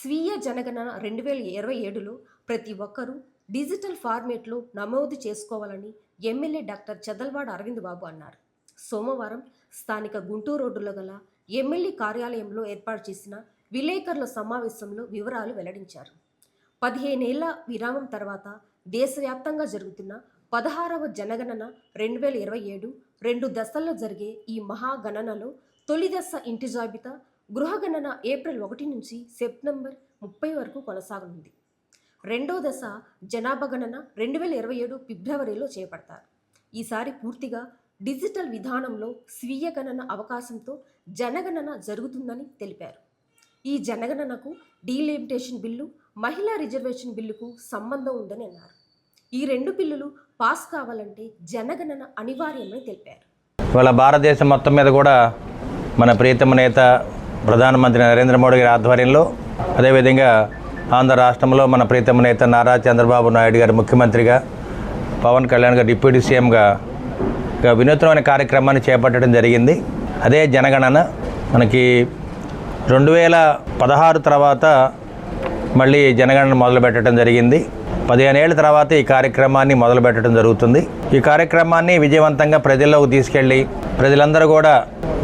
స్వీయ జనగణన 2027లో ప్రతి ఒక్కరూ డిజిటల్ ఫార్మేట్లో నమోదు చేసుకోవాలని ఎమ్మెల్యే డాక్టర్ చదల్వాడ అరవింద్ బాబు అన్నారు. సోమవారం స్థానిక గుంటూరు రోడ్డులో గల ఎమ్మెల్యే కార్యాలయంలో ఏర్పాటు చేసిన విలేకరుల సమావేశంలో వివరాలు వెల్లడించారు. 15 ఏళ్ల విరామం తర్వాత దేశవ్యాప్తంగా జరుగుతున్న 16వ జనగణన 2027 2 దశల్లో జరిగే ఈ మహాగణనలో తొలి దశ ఇంటి జాబితా గృహగణన ఏప్రిల్ 1 నుంచి సెప్టెంబర్ 30 వరకు కొనసాగనుంది. రెండో దశ జనాభా గణన 2027 ఫిబ్రవరిలో చేపడతారు. ఈసారి పూర్తిగా డిజిటల్ విధానంలో స్వీయ గణన అవకాశంతో జనగణన జరుగుతుందని తెలిపారు. ఈ జనగణనకు డీలిమిటేషన్ బిల్లు, మహిళా రిజర్వేషన్ బిల్లుకు సంబంధం ఉందని అన్నారు. ఈ 2 బిల్లులు పాస్ కావాలంటే జనగణన అనివార్యమని తెలిపారు. ఇవాళ భారతదేశం మొత్తం మీద కూడా మన ప్రియతమ నేత ప్రధానమంత్రి నరేంద్ర మోడీ గారి ఆధ్వర్యంలో, అదేవిధంగా ఆంధ్ర రాష్ట్రంలో మన ప్రియతమ నేత నారా చంద్రబాబు నాయుడు గారు ముఖ్యమంత్రిగా, పవన్ కళ్యాణ్ గారు డిప్యూటీ సీఎంగా వినూత్నమైన కార్యక్రమాన్ని చేపట్టడం జరిగింది. అదే జనగణన. మనకి 2016 తర్వాత మళ్ళీ జనగణన మొదలుపెట్టడం జరిగింది. 15 ఏళ్ల తర్వాత ఈ కార్యక్రమాన్ని మొదలుపెట్టడం జరుగుతుంది. ఈ కార్యక్రమాన్ని విజయవంతంగా ప్రజల్లోకి తీసుకెళ్ళి ప్రజలందరూ కూడా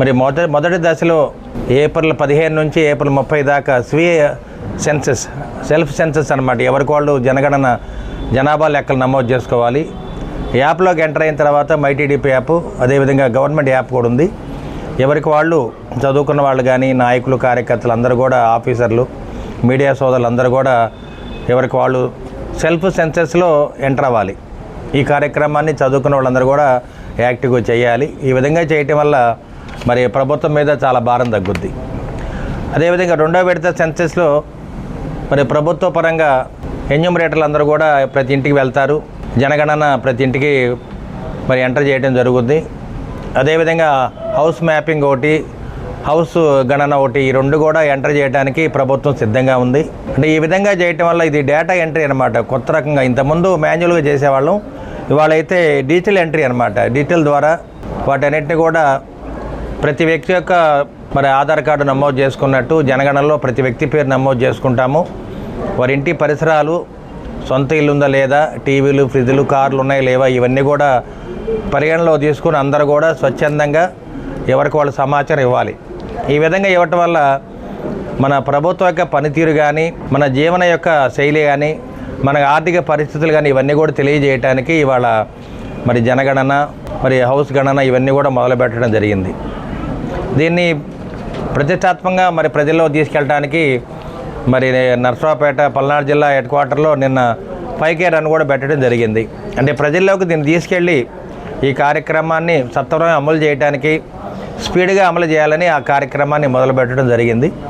మరి మొదటి దశలో ఏప్రిల్ 15 నుంచి ఏప్రిల్ 30 దాకా స్వీయ సెన్సెస్, సెల్ఫ్ సెన్సెస్ అన్నమాట. ఎవరికి వాళ్ళు జనగణన జనాభా లెక్కలు నమోదు చేసుకోవాలి. యాప్లోకి ఎంటర్ అయిన తర్వాత మైటీడీపీ యాప్, అదేవిధంగా గవర్నమెంట్ యాప్ కూడా ఉంది. ఎవరికి వాళ్ళు చదువుకున్న వాళ్ళు కానీ, నాయకులు, కార్యకర్తలు అందరూ కూడా, ఆఫీసర్లు, మీడియా సోదరులు అందరూ కూడా ఎవరికి వాళ్ళు సెల్ఫ్ సెన్సెస్లో ఎంటర్ అవ్వాలి. ఈ కార్యక్రమాన్ని చదువుకున్న వాళ్ళందరూ కూడా యాక్టివ్గా చేయాలి. ఈ విధంగా చేయటం వల్ల మరి ప్రభుత్వం మీద చాలా భారం తగ్గుద్ది. అదేవిధంగా రెండో విడత సెన్సెస్లో మరి ప్రభుత్వ పరంగా ఎన్యూమరేటర్లు అందరూ కూడా ప్రతి ఇంటికి వెళ్తారు. జనగణన ప్రతి ఇంటికి మరి ఎంటర్ చేయడం జరుగుద్ది. అదేవిధంగా హౌస్ మ్యాపింగ్ ఒకటి, హౌస్ గణన ఒకటి, ఈ 2 కూడా ఎంటర్ చేయడానికి ప్రభుత్వం సిద్ధంగా ఉంది. అంటే ఈ విధంగా చేయటం వల్ల ఇది డేటా ఎంట్రీ అనమాట. కొత్త రకంగా ఇంతకుముందు మాన్యువల్గా చేసేవాళ్ళం, ఇవాళ అయితే డిజిటల్ ఎంట్రీ అనమాట. డిజిటల్ ద్వారా వాటన్నిటిని కూడా ప్రతి వ్యక్తి యొక్క మరి ఆధార్ కార్డు నమోదు చేసుకున్నట్టు జనగణనలో ప్రతి వ్యక్తి పేరు నమోదు చేసుకుంటాము. వారి ఇంటి పరిసరాలు, సొంత ఇల్లు ఉందా లేదా, టీవీలు, ఫ్రిడ్జ్లు, కార్లు ఉన్నాయి లేవా, ఇవన్నీ కూడా పరిగణలో తీసుకుని అందరూ కూడా స్వచ్ఛందంగా ఎవరికి వాళ్ళ సమాచారం ఇవ్వాలి. ఈ విధంగా ఇవ్వటం వల్ల మన ప్రభుత్వం యొక్క పనితీరు కానీ, మన జీవన యొక్క శైలి కానీ, మన ఆర్థిక పరిస్థితులు కానీ ఇవన్నీ కూడా తెలియజేయడానికి ఇవాళ మరి జనగణన, మరి హౌస్ గణన ఇవన్నీ కూడా మొదలుపెట్టడం జరిగింది. దీన్ని ప్రతిష్టాత్మకంగా మరి ప్రజల్లో తీసుకెళ్ళడానికి మరి నర్సరావుపేట, పల్నాడు జిల్లా హెడ్ క్వార్టర్లో నిన్న 5K రన్ కూడా పెట్టడం జరిగింది. అంటే ప్రజల్లోకి దీన్ని తీసుకెళ్ళి ఈ కార్యక్రమాన్ని సత్వరంగా అమలు చేయడానికి, స్పీడ్గా అమలు చేయాలని ఆ కార్యక్రమాన్ని మొదలుపెట్టడం జరిగింది.